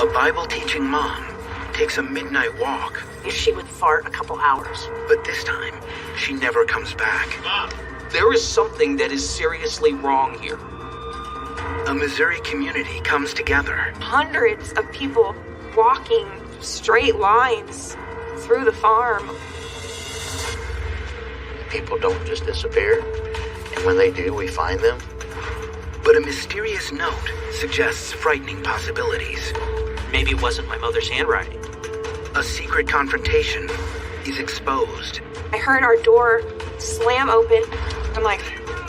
A Bible-teaching mom takes a midnight walk. She would fart a couple hours. But this time, she never comes back. Mom, there is something that is seriously wrong here. A Missouri community comes together. Hundreds of people walking straight lines through the farm. People don't just disappear, and when they do, we find them. But a mysterious note suggests frightening possibilities. Maybe it wasn't my mother's handwriting. A secret confrontation is exposed. I heard our door slam open. I'm like,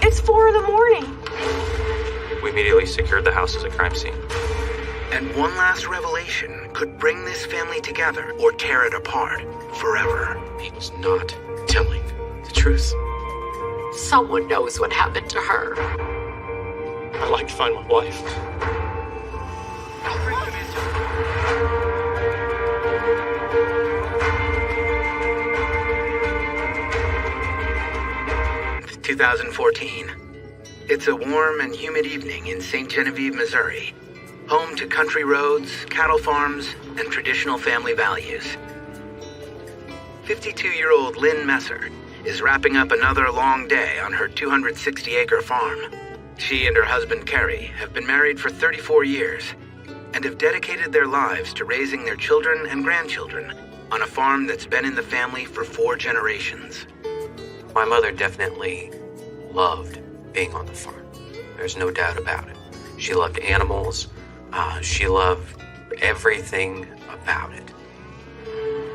it's 4 a.m. We immediately secured the house as a crime scene. And one last revelation could bring this family together or tear it apart forever. He was not telling the truth. Someone knows what happened to her. I'd like to find my wife. 2014. It's a warm and humid evening in St. Genevieve, Missouri, home to country roads, cattle farms, and traditional family values. 52-year-old Lynn Messer is wrapping up another long day on her 260-acre farm. She and her husband, Carrie, have been married for 34 years and have dedicated their lives to raising their children and grandchildren on a farm that's been in the family for 4 generations. My mother definitely loved being on the farm. There's no doubt about it. She loved animals. She loved everything about it.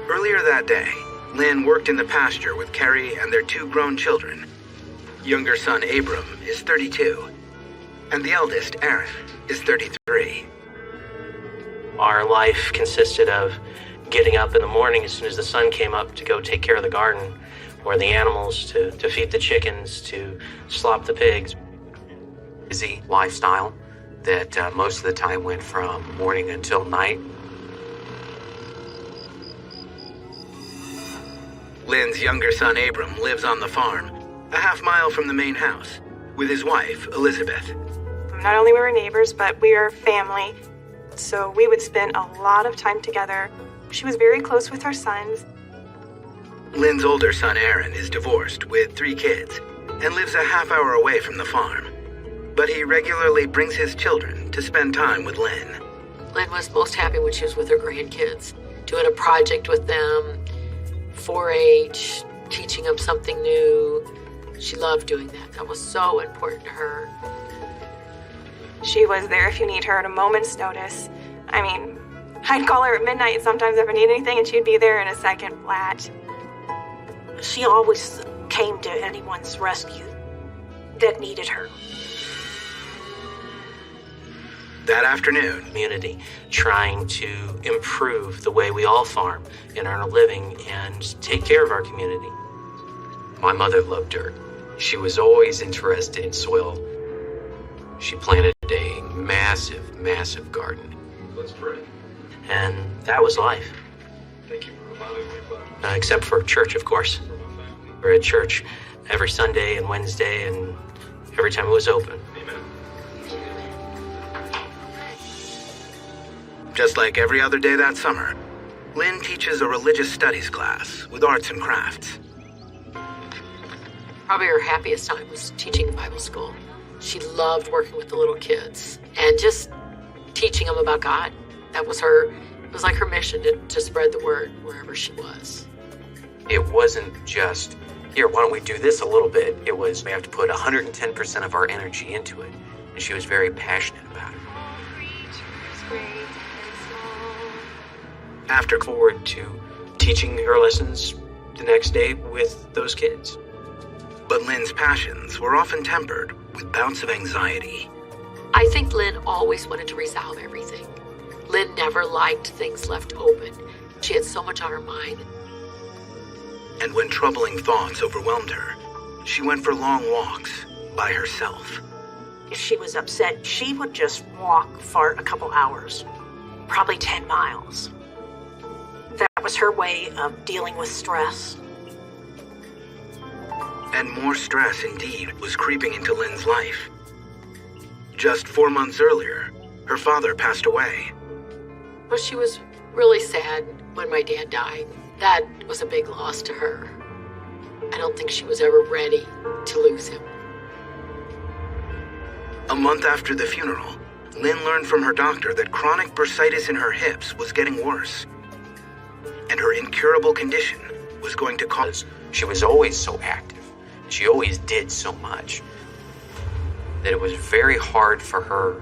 Earlier that day, Lynn worked in the pasture with Carrie and their 2 grown children. Younger son Abram is 32, and the eldest, Aaron, is 33. Our life consisted of getting up in the morning as soon as the sun came up to go take care of the garden, or the animals, to feed the chickens, to slop the pigs. Busy lifestyle that most of the time went from morning until night. Lynn's younger son Abram lives on the farm, a half-mile from the main house, with his wife, Elizabeth. Not only were we neighbors, but we are family. So we would spend a lot of time together. She was very close with her sons. Lynn's older son Aaron is divorced with 3 kids and lives a half-hour away from the farm. But he regularly brings his children to spend time with Lynn. Lynn was most happy when she was with her grandkids, doing a project with them, 4-H, teaching them something new. She loved doing that. That was so important to her. She was there if you need her at a moment's notice. I mean, I'd call her at midnight sometimes if I need anything, and she'd be there in a second flat. She always came to anyone's rescue that needed her. That afternoon, Community, trying to improve the way we all farm and earn a living and take care of our community. My mother loved dirt. She was always interested in soil. She planted a massive, massive garden. Let's pray. And that was life. Thank you for allowing me, Except for church, of course. We're at church every Sunday and Wednesday and every time it was open. Amen. just like every other day that summer, Lynn teaches a religious studies class with arts and crafts. Probably her happiest time was teaching Bible school. She loved working with the little kids and just teaching them about God. That was her, it was like her mission to spread the word wherever she was. It wasn't just, here, why don't we do this a little bit? It was, we have to put 110% of our energy into it. And she was very passionate about it. After Forward to teaching her lessons the next day with those kids. But Lynn's passions were often tempered with bouts of anxiety. I think Lynn always wanted to resolve everything. Lynn never liked things left open. She had so much on her mind. And when troubling thoughts overwhelmed her, she went for long walks by herself. If she was upset, she would just walk for a couple hours, probably 10 miles. That was her way of dealing with stress. And more stress, indeed, was creeping into Lynn's life. Just 4 months earlier, her father passed away. Well, she was really sad when my dad died. That was a big loss to her. I don't think she was ever ready to lose him. A month after the funeral, Lynn learned from her doctor that chronic bursitis in her hips was getting worse, and her incurable condition was going to cause... She was always so active. She always did so much that it was very hard for her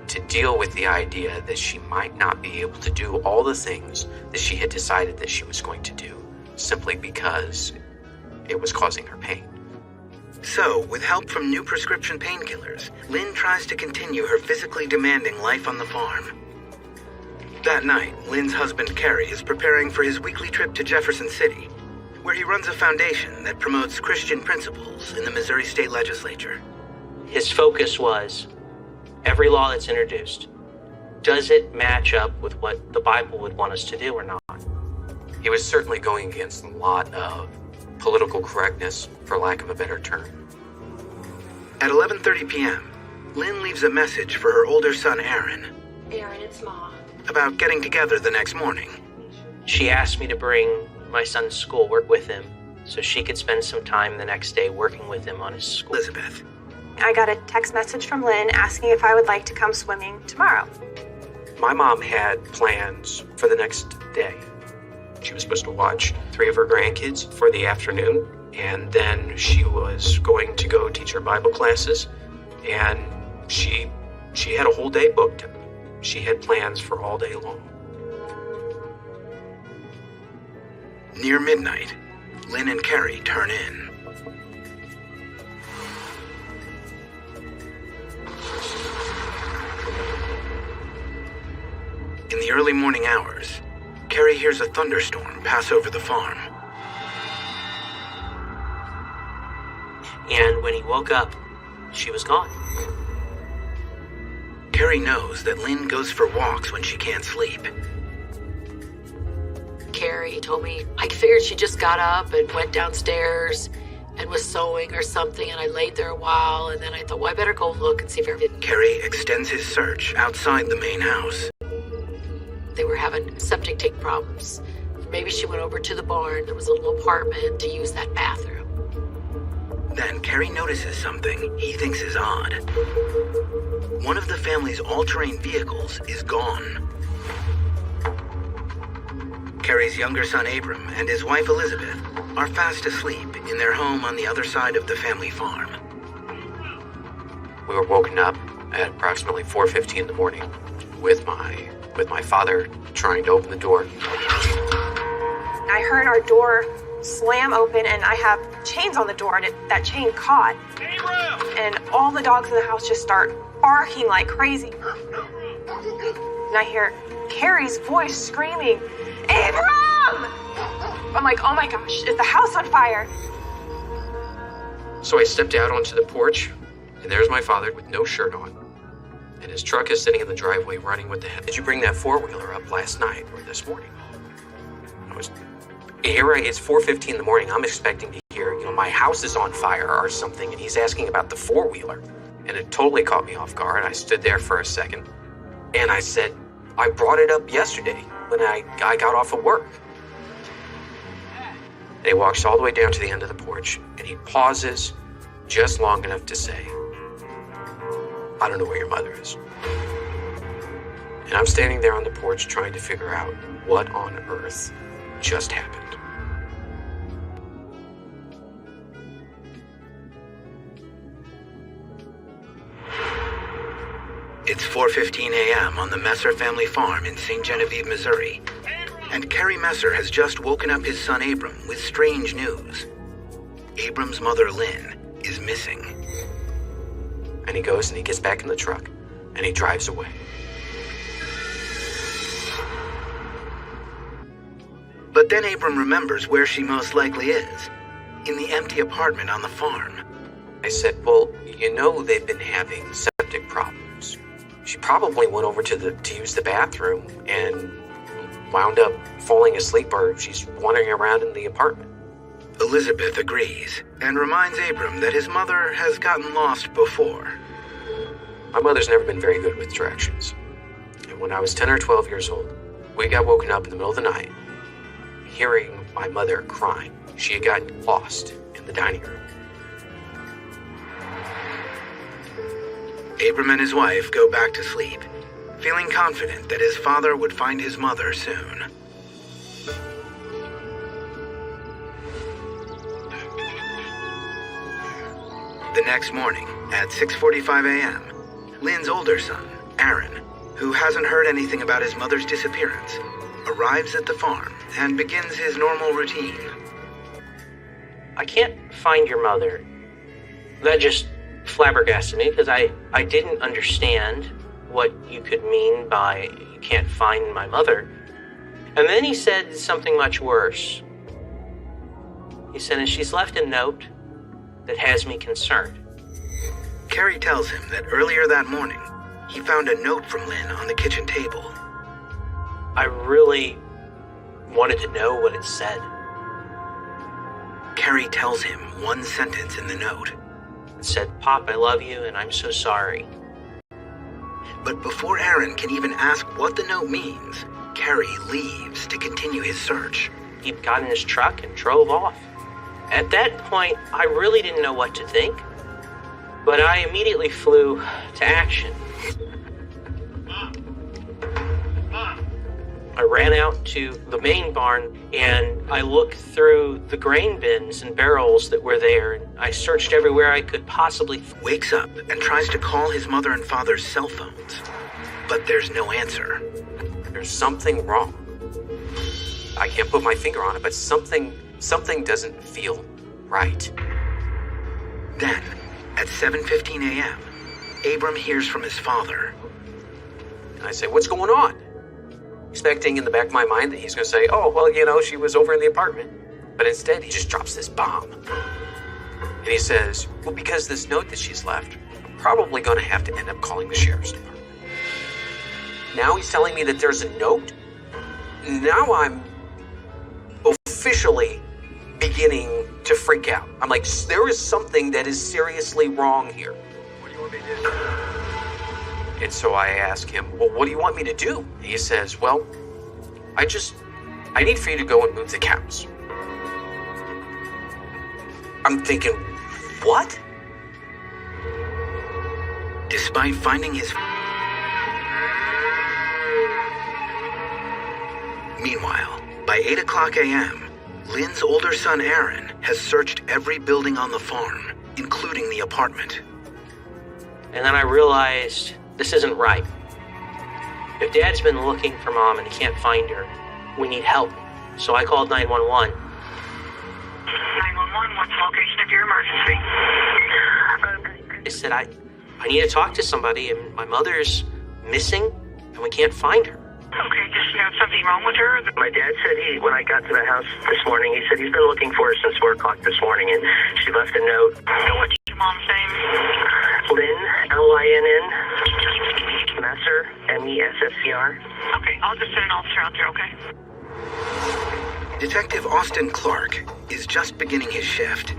to deal with the idea that she might not be able to do all the things that she had decided that she was going to do simply because it was causing her pain. So, with help from new prescription painkillers, Lynn tries to continue her physically demanding life on the farm. That night, Lynn's husband, Kerry, is preparing for his weekly trip to Jefferson City, where he runs a foundation that promotes Christian principles in the Missouri State Legislature. His focus was, every law that's introduced, does it match up with what the Bible would want us to do or not? He was certainly going against a lot of political correctness, for lack of a better term. At 11:30 p.m., Lynn leaves a message for her older son, Aaron, Aaron, it's Ma. about getting together the next morning. She asked me to bring my son's schoolwork with him so she could spend some time the next day working with him on his school. Elizabeth. I got a text message from Lynn asking if I would like to come swimming tomorrow. My mom had plans for the next day. She was supposed to watch 3 of her grandkids for the afternoon, and then she was going to go teach her Bible classes, and she had a whole day booked. She had plans for all day long. Near midnight, Lynn and Kerry turn in. In the early morning hours, Kerry hears a thunderstorm pass over the farm. And when he woke up, she was gone. Kerry knows that Lynn goes for walks when she can't sleep. Carrie told me, I figured she just got up and went downstairs and was sewing or something, and I laid there a while, and then I thought, well, I better go look and see if everything... Kerry extends his search outside the main house. They were having septic tank problems. Maybe she went over to the barn. There was a little apartment to use that bathroom. Then Kerry notices something he thinks is odd. One of the family's all-terrain vehicles is gone. Kerry's younger son Abram and his wife Elizabeth are fast asleep in their home on the other side of the family farm. We were woken up at approximately 4:15 in the morning with my father trying to open the door. I heard our door slam open, and I have chains on the door, and that chain caught. And all the dogs in the house just start barking like crazy. And I hear Carrie's voice screaming, Abram! I'm like, oh my gosh, is the house on fire? So I stepped out onto the porch, and there's my father with no shirt on. And his truck is sitting in the driveway running with the head. Did you bring that four-wheeler up last night or this morning? It's 4:15 in the morning. I'm expecting to hear, my house is on fire or something, and he's asking about the four-wheeler. And it totally caught me off guard. I stood there for a second, and I said, I brought it up yesterday when I got off of work. And he walks all the way down to the end of the porch, and he pauses just long enough to say, I don't know where your mother is. And I'm standing there on the porch trying to figure out what on earth just happened. It's 4:15 a.m. on the Messer family farm in St. Genevieve, Missouri. And Kerry Messer has just woken up his son Abram with strange news. Abram's mother, Lynn, is missing. And he goes and he gets back in the truck and he drives away. But then Abram remembers where she most likely is, in the empty apartment on the farm. I said, well, they've been having septic problems. She probably went over to use the bathroom and wound up falling asleep, or she's wandering around in the apartment. Elizabeth agrees and reminds Abram that his mother has gotten lost before. My mother's never been very good with directions. that when I was 10 or 12 years old, we got woken up in the middle of the night, hearing my mother crying. She had gotten lost in the dining room. Abram and his wife go back to sleep, feeling confident that his father would find his mother soon. The next morning, at 6:45 a.m., Lynn's older son, Aaron, who hasn't heard anything about his mother's disappearance, arrives at the farm and begins his normal routine. I can't find your mother. That just flabbergasted me because I didn't understand what you could mean by you can't find my mother. And then he said something much worse. He said, and she's left a note that has me concerned. Carrie tells him that earlier that morning, he found a note from Lynn on the kitchen table. I really wanted to know what it said. Carrie tells him one sentence in the note. It said, "Pop, I love you and I'm so sorry." But before Aaron can even ask what the note means, Carrie leaves to continue his search. He got in his truck and drove off. At that point, I really didn't know what to think, but I immediately flew to action. I ran out to the main barn and I looked through the grain bins and barrels that were there, and I searched everywhere I could possibly. Wakes up and tries to call his mother and father's cell phones, but there's no answer. There's something wrong. I can't put my finger on it, but something doesn't feel right. Then, at 7:15 a.m., Abram hears from his father. And I say, "What's going on?" Expecting in the back of my mind that he's going to say, "Oh, well, she was over in the apartment." But instead, he just drops this bomb. And he says, "Well, because this note that she's left, I'm probably going to have to end up calling the sheriff's department." Now he's telling me that there's a note. Now I'm officially beginning to freak out. I'm like, there is something that is seriously wrong here. What do you want me to do? And so I ask him, "Well, what do you want me to do?" He says, "Well, I need for you to go and move the cows." I'm thinking, what? Despite finding his... Meanwhile, by 8 o'clock a.m., Lynn's older son Aaron has searched every building on the farm, including the apartment. And then I realized this isn't right. If Dad's been looking for Mom and he can't find her, we need help. So I called 911. 911, what's the location of your emergency? I said, I need to talk to somebody, and my mother's missing, and we can't find her. Okay, just something wrong with her? My dad said when I got to the house this morning, he said he's been looking for her since 4 o'clock this morning, and she left a note. So what's your mom's name? Lynn, Lynn, Messer, Messcr. Okay, I'll just send an officer out there, okay? Detective Austin Clark is just beginning his shift.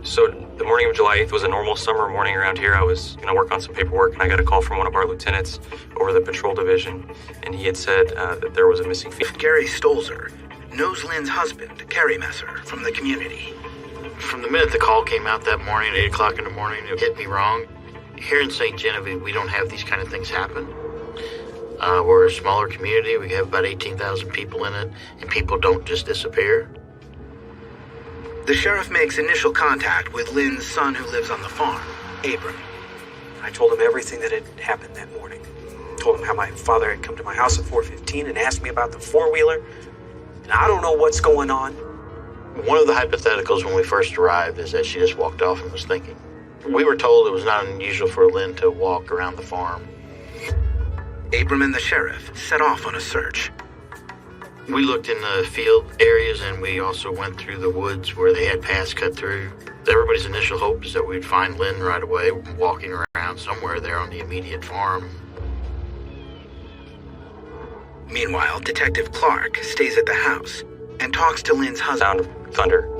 So the morning of July 8th was a normal summer morning around here. I was going to work on some paperwork, and I got a call from one of our lieutenants over the patrol division, and he had said that there was a missing female. Gary Stolzer knows Lynn's husband, Carrie Messer, from the community. From the minute the call came out that morning at 8 o'clock in the morning, it hit me wrong. Here in St. Genevieve, we don't have these kind of things happen. We're a smaller community. We have about 18,000 people in it, and people don't just disappear. The sheriff makes initial contact with Lynn's son who lives on the farm, Abram. I told him everything that had happened that morning. Told him how my father had come to my house at 4:15 and asked me about the four-wheeler. And I don't know what's going on. One of the hypotheticals when we first arrived is that she just walked off and was thinking. We were told it was not unusual for Lynn to walk around the farm. Abram and the sheriff set off on a search. We looked in the field areas, and we also went through the woods where they had paths cut through. Everybody's initial hope is that we'd find Lynn right away, walking around somewhere there on the immediate farm. Meanwhile, Detective Clark stays at the house and talks to Lynn's husband. Sound of thunder.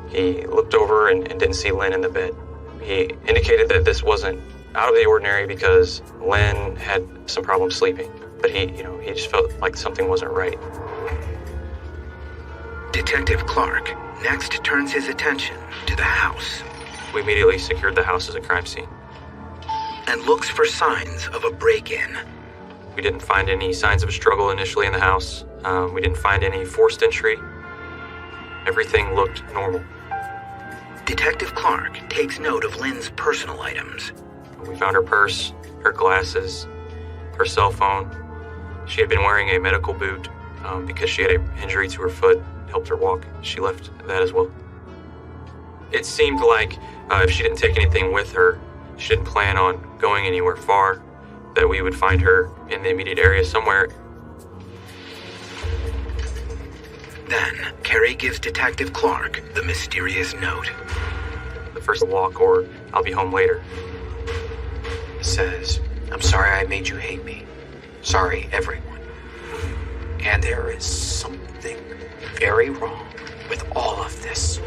He looked over and didn't see Lynn in the bed. He indicated that this wasn't out of the ordinary because Lynn had some problem sleeping. But he just felt like something wasn't right. Detective Clark next turns his attention to the house We immediately secured the house as a crime scene. and looks for signs of a break-in. We didn't find any signs of a struggle initially in the house. We didn't find any forced entry. Everything looked normal. Detective Clark takes note of Lynn's personal items. We found her purse, her glasses, her cell phone. She had been wearing a medical boot because she had an injury to her foot, helped her walk. She left that as well. It seemed like if she didn't take anything with her, she didn't plan on going anywhere far, that we would find her in the immediate area somewhere. Then, Carrie gives Detective Clark the mysterious note. The first walk or I'll be home later. It says, I'm sorry I made you hate me. Sorry, everyone. And there is something very wrong with all of this.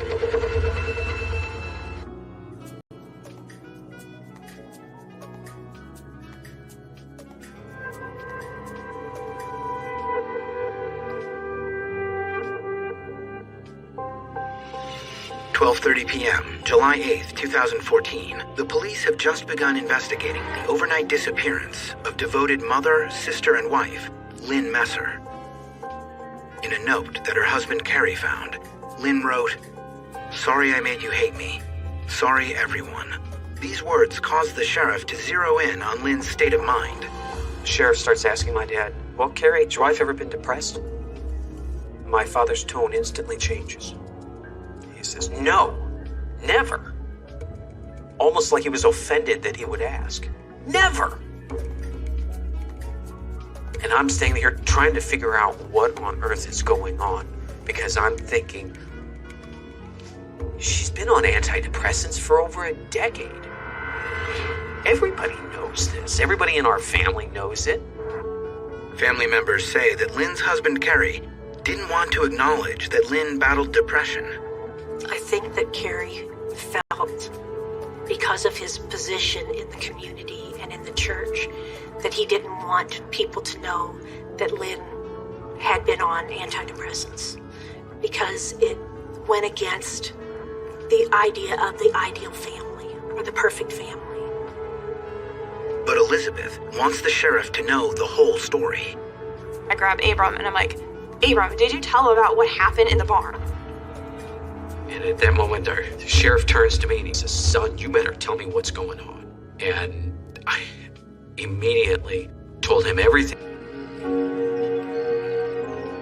(12:30 p.m., July 8th, 2014). The police have just begun investigating the overnight disappearance of devoted mother, sister, and wife, Lynn Messer. In a note that her husband Carrie found, Lynn wrote, "Sorry I made you hate me. Sorry, everyone." These words caused the sheriff to zero in on Lynn's state of mind. The sheriff starts asking my dad, well, Carrie, has your wife ever been depressed? My father's tone instantly changes. He says, no, never. Almost like he was offended that he would ask. Never. And I'm standing here trying to figure out what on earth is going on, because I'm thinking, she's been on antidepressants for over a decade. Everybody knows this. Everybody in our family knows it. Family members say that Lynn's husband Carrie didn't want to acknowledge that Lynn battled depression. I think that Carrie felt, because of his position in the community and in the church, that he didn't want people to know that Lynn had been on antidepressants, because it went against the idea of the ideal family or the perfect family. But Elizabeth wants the sheriff to know the whole story. I grab Abram and I'm like, Abram, did you tell him about what happened in the barn? And at that moment, the sheriff turns to me and he says, son, you better tell me what's going on. And I immediately told him everything.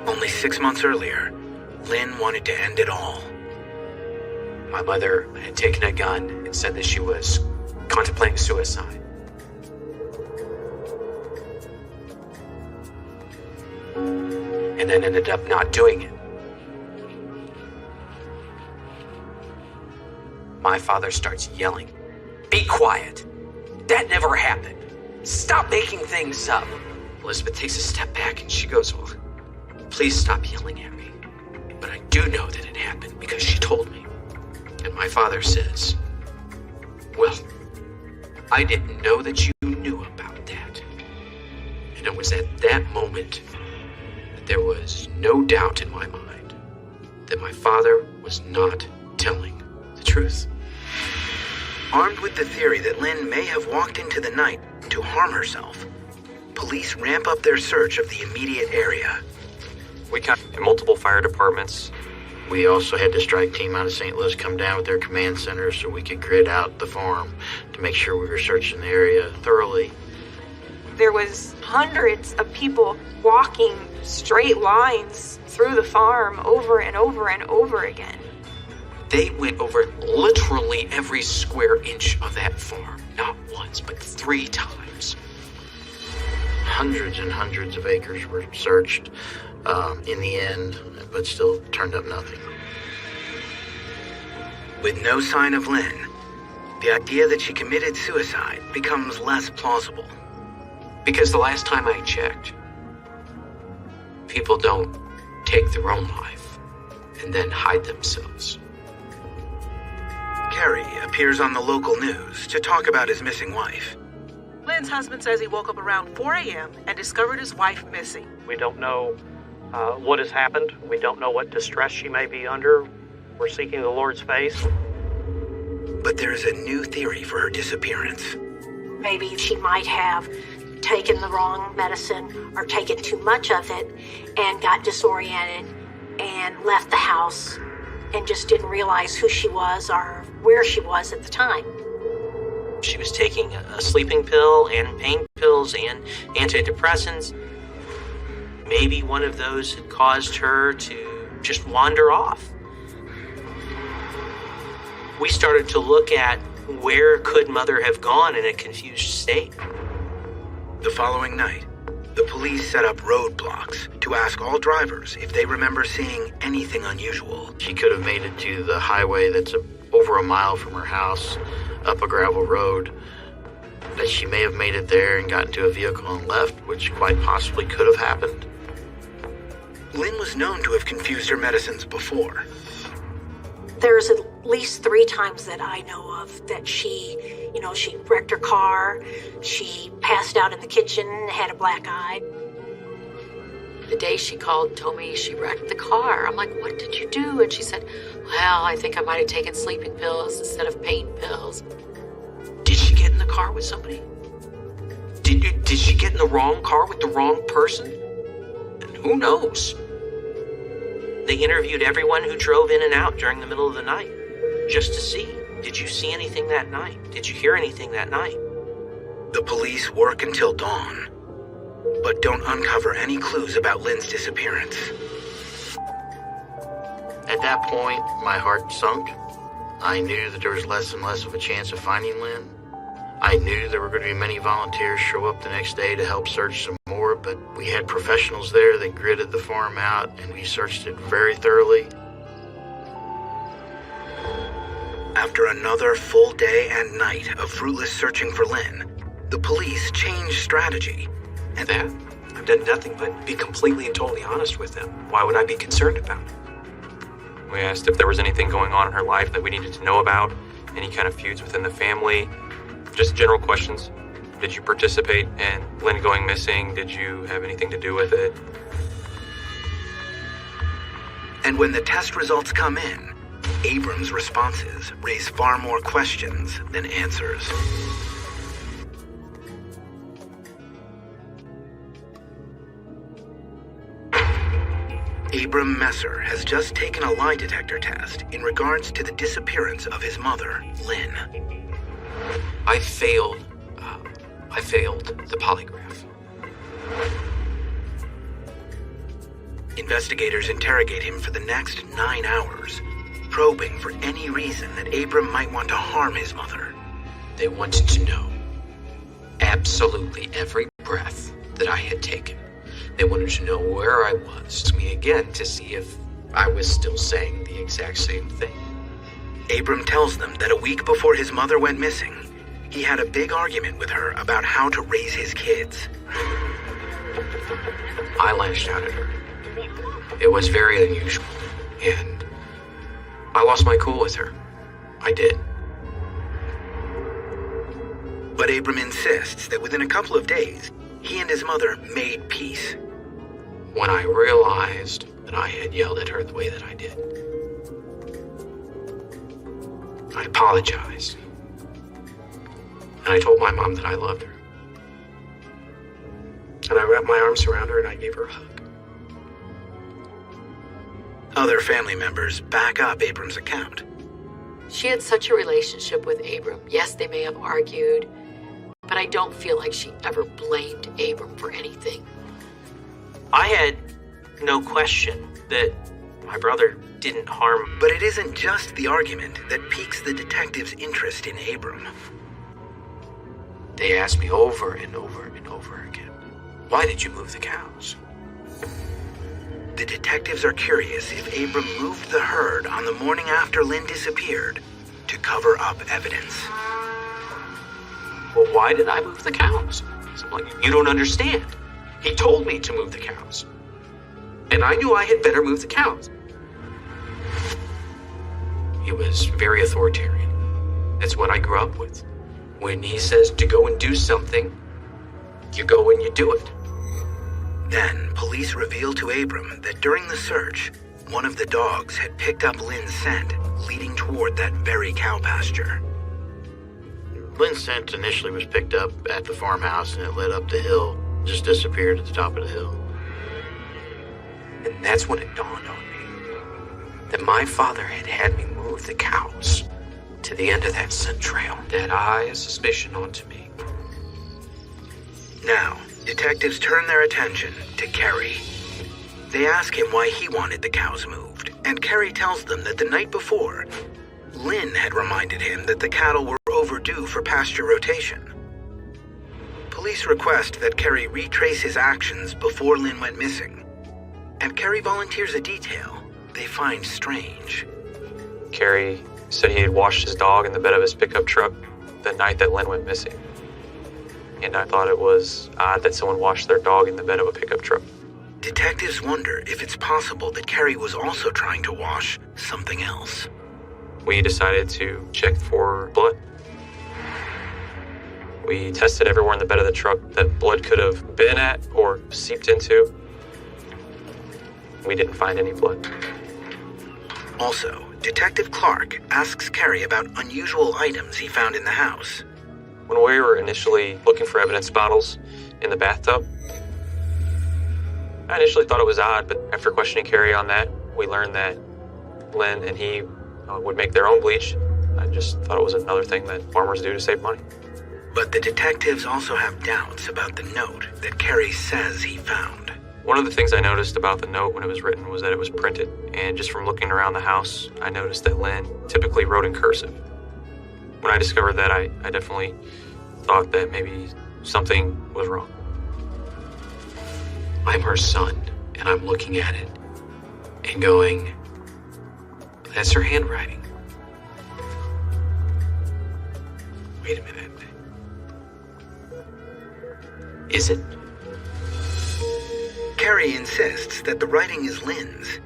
Only 6 months earlier, Lynn wanted to end it all. My mother had taken a gun and said that she was contemplating suicide. And then ended up not doing it. My father starts yelling, be quiet. That never happened. Stop making things up. Elizabeth takes a step back and she goes, well, please stop yelling at me. But I do know that it happened because she told me. And my father says, well, I didn't know that you knew about that. And it was at that moment that there was no doubt in my mind that my father was not telling the truth. Armed with the theory that Lynn may have walked into the night to harm herself, police ramp up their search of the immediate area. We contacted multiple fire departments. We also had the strike team out of St. Louis come down with their command center so we could grid out the farm to make sure we were searching the area thoroughly. There was hundreds of people walking straight lines through the farm over and over and over again. They went over literally every square inch of that farm, not once, but 3 times. Hundreds and hundreds of acres were searched in the end, but still turned up nothing. With no sign of Lynn, the idea that she committed suicide becomes less plausible. Because the last time I checked, people don't take their own life and then hide themselves. Carrie appears on the local news to talk about his missing wife. Liz Lynn's husband says he woke up around 4 a.m. and discovered his wife missing. We don't know what has happened. We don't know what distress she may be under. We're seeking the Lord's face. But there is a new theory for her disappearance. Maybe she might have taken the wrong medicine or taken too much of it and got disoriented and left the house and just didn't realize who she was or where she was at the time. She was taking a sleeping pill and pain pills and antidepressants. Maybe one of those had caused her to just wander off. We started to look at where could Mother have gone in a confused state. The following night, the police set up roadblocks to ask all drivers if they remember seeing anything unusual. She could have made it to the highway that's over a mile from her house, up a gravel road. That she may have made it there and got into a vehicle and left, which quite possibly could have happened. Lynn was known to have confused her medicines before. There's at least 3 times that I know of that she wrecked her car, she passed out in the kitchen, had a black eye. The day she called and told me she wrecked the car, I'm like, what did you do? And she said, well, I think I might have taken sleeping pills instead of pain pills. Did she get in the car with somebody? Did she get in the wrong car with the wrong person? And who knows? They interviewed everyone who drove in and out during the middle of the night, just to see, did you see anything that night? Did you hear anything that night? The police work until dawn, but don't uncover any clues about Lynn's disappearance. At that point, my heart sunk. I knew that there was less and less of a chance of finding Lynn. I knew there were going to be many volunteers show up the next day to help search some more, but we had professionals there that gridded the farm out, and we searched it very thoroughly. After another full day and night of fruitless searching for Lynn, the police changed strategy. And that, I've done nothing but be completely and totally honest with them. Why would I be concerned about it? We asked if there was anything going on in her life that we needed to know about, any kind of feuds within the family, just general questions. Did you participate in Lynn going missing? Did you have anything to do with it? And when the test results come in, Abram's responses raise far more questions than answers. Abram Messer has just taken a lie detector test in regards to the disappearance of his mother, Lynn. I failed the polygraph. Investigators interrogate him for the next 9 hours, probing for any reason that Abram might want to harm his mother. They wanted to know absolutely every breath that I had taken. They wanted to know where I was, me again, to see if I was still saying the exact same thing. Abram tells them that a week before his mother went missing, he had a big argument with her about how to raise his kids. I lashed out at her. It was very unusual, and I lost my cool with her. I did. But Abram insists that within a couple of days, he and his mother made peace. When I realized that I had yelled at her the way that I did, I apologized. And I told my mom that I loved her. And I wrapped my arms around her and I gave her a hug. Other family members back up Abram's account. She had such a relationship with Abram. Yes, they may have argued, but I don't feel like she ever blamed Abram for anything. I had no question that my brother didn't harm. But it isn't just the argument that piques the detective's interest in Abram. They asked me over and over and over again, why did you move the cows? The detectives are curious if Abram moved the herd on the morning after Lynn disappeared to cover up evidence. Well, why did I move the cows? So I'm like, you don't understand. He told me to move the cows. And I knew I had better move the cows. He was very authoritarian. That's what I grew up with. When he says to go and do something, you go and you do it. Then, police reveal to Abram that during the search, one of the dogs had picked up Lynn's scent, leading toward that very cow pasture. Lynn's scent initially was picked up at the farmhouse and it led up the hill, just disappeared at the top of the hill. And that's when it dawned on me that my father had me move the cows to the end of that scent trail. That eye of suspicion onto me. Now, detectives turn their attention to Kerry. They ask him why he wanted the cows moved, and Kerry tells them that the night before, Lynn had reminded him that the cattle were overdue for pasture rotation. Police request that Kerry retrace his actions before Lynn went missing, and Kerry volunteers a detail they find strange. Kerry said he had washed his dog in the bed of his pickup truck the night that Lynn went missing. And I thought it was odd that someone washed their dog in the bed of a pickup truck. Detectives wonder if it's possible that Kerry was also trying to wash something else. We decided to check for blood. We tested everywhere in the bed of the truck that blood could have been at or seeped into. We didn't find any blood. Also, Detective Clark asks Kerry about unusual items he found in the house. When we were initially looking for evidence bottles in the bathtub, I initially thought it was odd, but after questioning Kerry on that, we learned that Lynn and he would make their own bleach. I just thought it was another thing that farmers do to save money. But the detectives also have doubts about the note that Kerry says he found. One of the things I noticed about the note when it was written was that it was printed, and just from looking around the house, I noticed that Lynn typically wrote in cursive. When I discovered that, I definitely thought that maybe something was wrong. I'm her son, and I'm looking at it and going, that's her handwriting. Wait a minute. Is it? Kerry insists that the writing is Lynn's.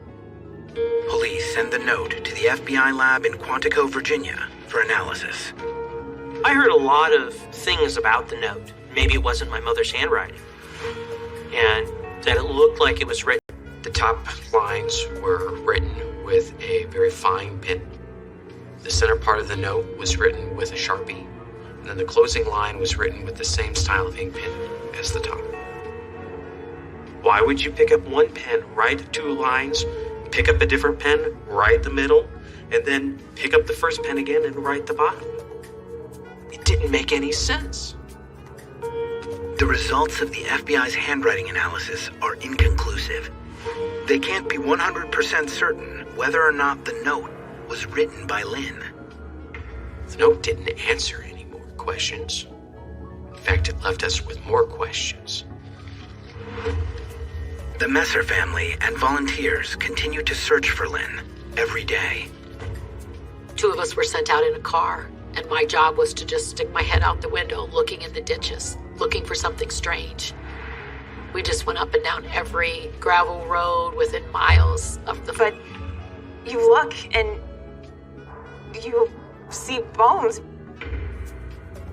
Police send the note to the FBI lab in Quantico, Virginia, for analysis. I heard a lot of things about the note. Maybe it wasn't my mother's handwriting. And that it looked like it was written. The top lines were written with a very fine pen. The center part of the note was written with a Sharpie, and then the closing line was written with the same style of ink pen as the top. Why would you pick up one pen, write 2 lines, pick up a different pen, write the middle, and then pick up the first pen again and write the bottom? It didn't make any sense. The results of the FBI's handwriting analysis are inconclusive. They can't be 100% certain whether or not the note was written by Lynn. The note didn't answer any more questions. In fact, it left us with more questions. The Messer family and volunteers continue to search for Lynn every day. 2 of us were sent out in a car, and my job was to just stick my head out the window, looking in the ditches, looking for something strange. We just went up and down every gravel road within miles of the... But you look and you see bones.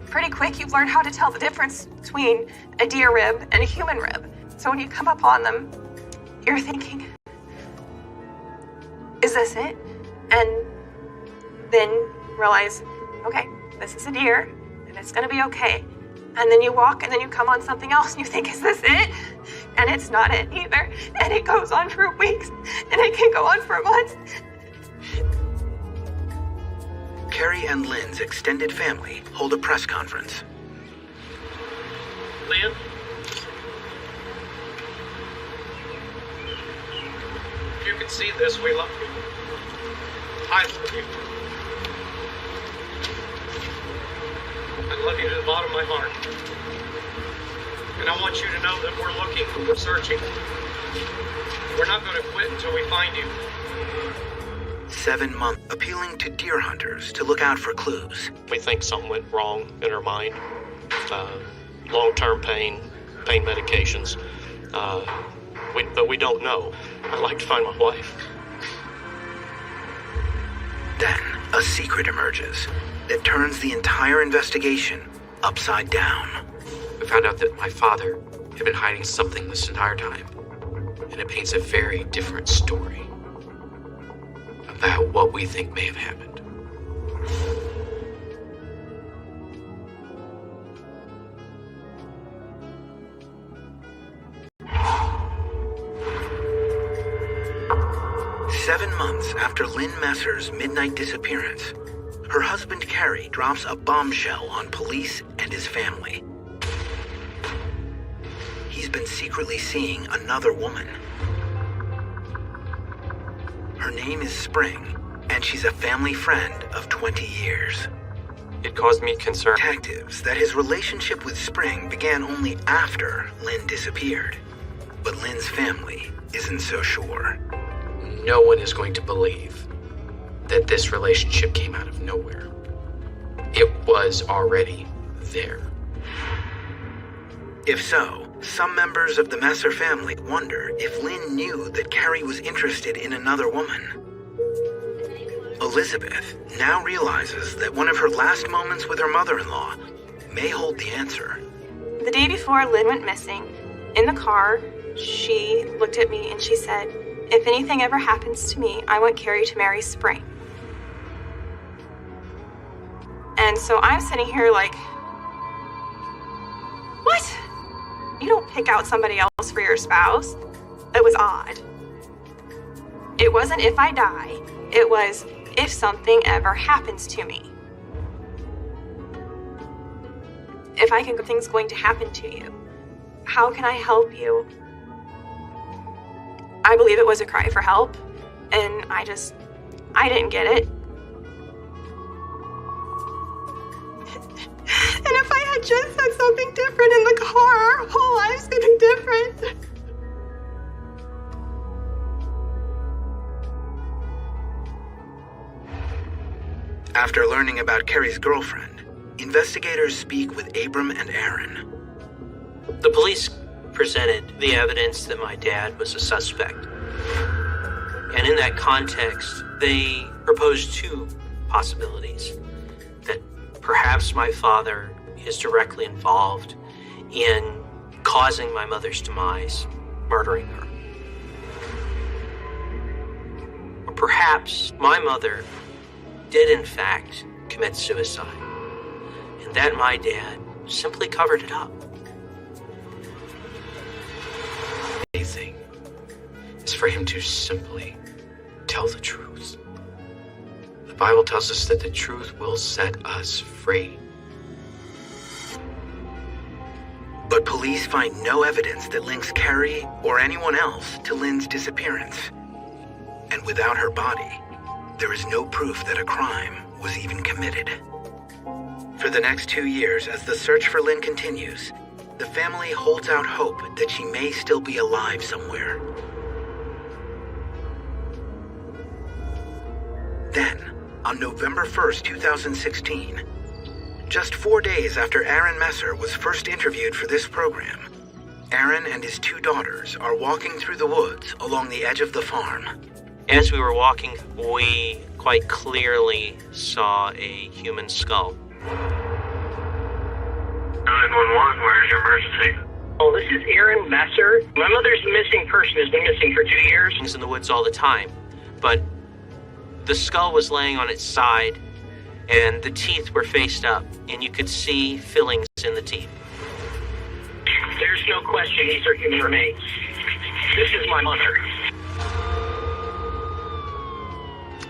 Pretty quick, you've learned how to tell the difference between a deer rib and a human rib. So when you come upon them, you're thinking, is this it? And then realize, okay, this is a deer, and it's gonna be okay. And then you walk, and then you come on something else, and you think, is this it? And it's not it either. And it goes on for weeks, and it can go on for months. Kerry and Lynn's extended family hold a press conference. Lynn? If you could see this, we love you. I love you. I love you to the bottom of my heart. And I want you to know that we're looking, we're searching. We're not going to quit until we find you. 7 months, appealing to deer hunters to look out for clues. We think something went wrong in her mind. Long-term pain medications. But we don't know. I'd like to find my wife. Then, a secret emerges that turns the entire investigation upside down. found out that my father had been hiding something this entire time. And it paints a very different story about what we think may have happened. Seven months after Lynn Messer's midnight disappearance, her husband Carrie drops a bombshell on police and his family. He's been secretly seeing another woman. Her name is Spring, and she's a family friend of 20 years. It caused me concern. Detectives that his relationship with Spring began only after Lynn disappeared. But Lynn's family isn't so sure. No one is going to believe that this relationship came out of nowhere. It was already there. If so, some members of the Messer family wonder if Lynn knew that Carrie was interested in another woman. Elizabeth now realizes that one of her last moments with her mother-in-law may hold the answer. The day before Lynn went missing, in the car, she looked at me and she said, "If anything ever happens to me, I want Carrie to marry Spring." And so I'm sitting here like, what? You don't pick out somebody else for your spouse. It was odd. It wasn't if I die. It was if something ever happens to me. If I think things going to happen to you, how can I help you? I believe it was a cry for help, and I didn't get it. And if I had just said something different in the car, our whole lives could be different. After learning about Carrie's girlfriend, investigators speak with Abram and Aaron. The police presented the evidence that my dad was a suspect. And in that context, they proposed two possibilities. That perhaps my father is directly involved in causing my mother's demise, murdering her. Or perhaps my mother did in fact commit suicide, and that my dad simply covered it up. Anything is for him to simply tell the truth. The Bible tells us that the truth will set us free. But police find no evidence that links Carrie or anyone else to Lynn's disappearance. And without her body, there is no proof that a crime was even committed. For the next 2 years, as the search for Lynn continues, the family holds out hope that she may still be alive somewhere. Then, on November 1st, 2016, just 4 days after Aaron Messer was first interviewed for this program, Aaron and his 2 daughters are walking through the woods along the edge of the farm. As we were walking, we quite clearly saw a human skull. 911, where's your emergency? Oh, this is Aaron Messer. My mother's missing person has been missing for 2 years. Things in the woods all the time, but the skull was laying on its side, and the teeth were faced up, and you could see fillings in the teeth. There's no question these are human remains. This is my mother.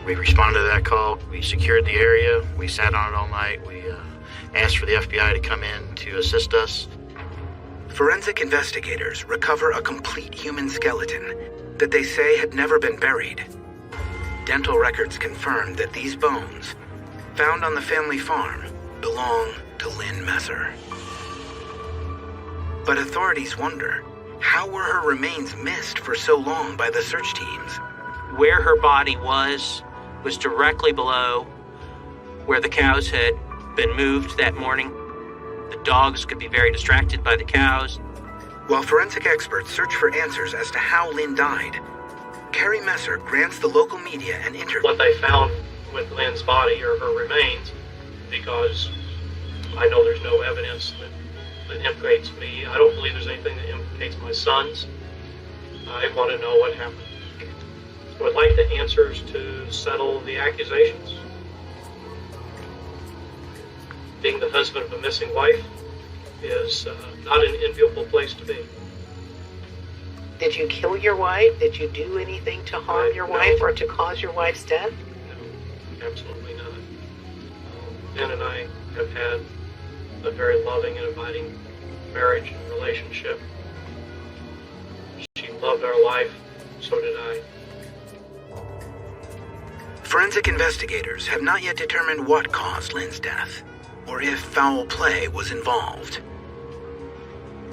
We responded to that call. We secured the area. We sat on it all night. We asked for the FBI to come in to assist us. Forensic investigators recover a complete human skeleton that they say had never been buried. Dental records confirm that these bones, found on the family farm, belong to Lynn Messer. But authorities wonder, how were her remains missed for so long by the search teams? Where her body was directly below where the cows had been moved that morning. The dogs could be very distracted by the cows. While forensic experts search for answers as to how Lynn died, Carrie Messer grants the local media an interview. What they found with Lynn's body are her remains, because I know there's no evidence that that implicates me. I don't believe there's anything that implicates my sons. I want to know what happened. So I'd like the answers to settle the accusations. Being the husband of a missing wife is not an enviable place to be. Did you kill your wife? Did you do anything to harm your wife or to cause your wife's death? No, absolutely not. Ben and I have had a very loving and abiding marriage and relationship. She loved our life, so did I. Forensic investigators have not yet determined what caused Lynn's death, or if foul play was involved.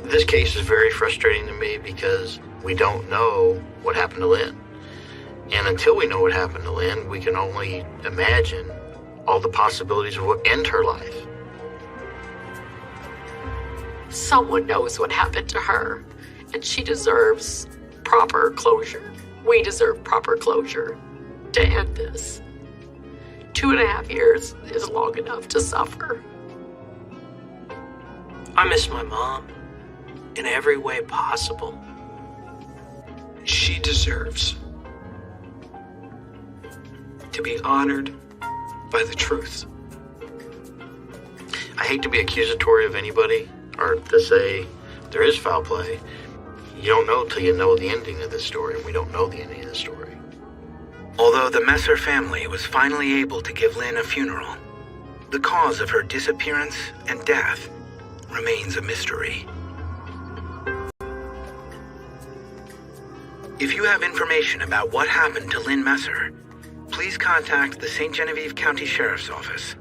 This case is very frustrating to me because we don't know what happened to Lynn. And until we know what happened to Lynn, we can only imagine all the possibilities of what end her life. Someone knows what happened to her, and she deserves proper closure. We deserve proper closure to end this. 2.5 years is long enough to suffer. I miss my mom in every way possible. She deserves to be honored by the truth. I hate to be accusatory of anybody or to say there is foul play. You don't know till you know the ending of this story, and we don't know the ending of the story. Although the Messer family was finally able to give Lynn a funeral, the cause of her disappearance and death remains a mystery. If you have information about what happened to Lynn Messer, please contact the St. Genevieve County Sheriff's Office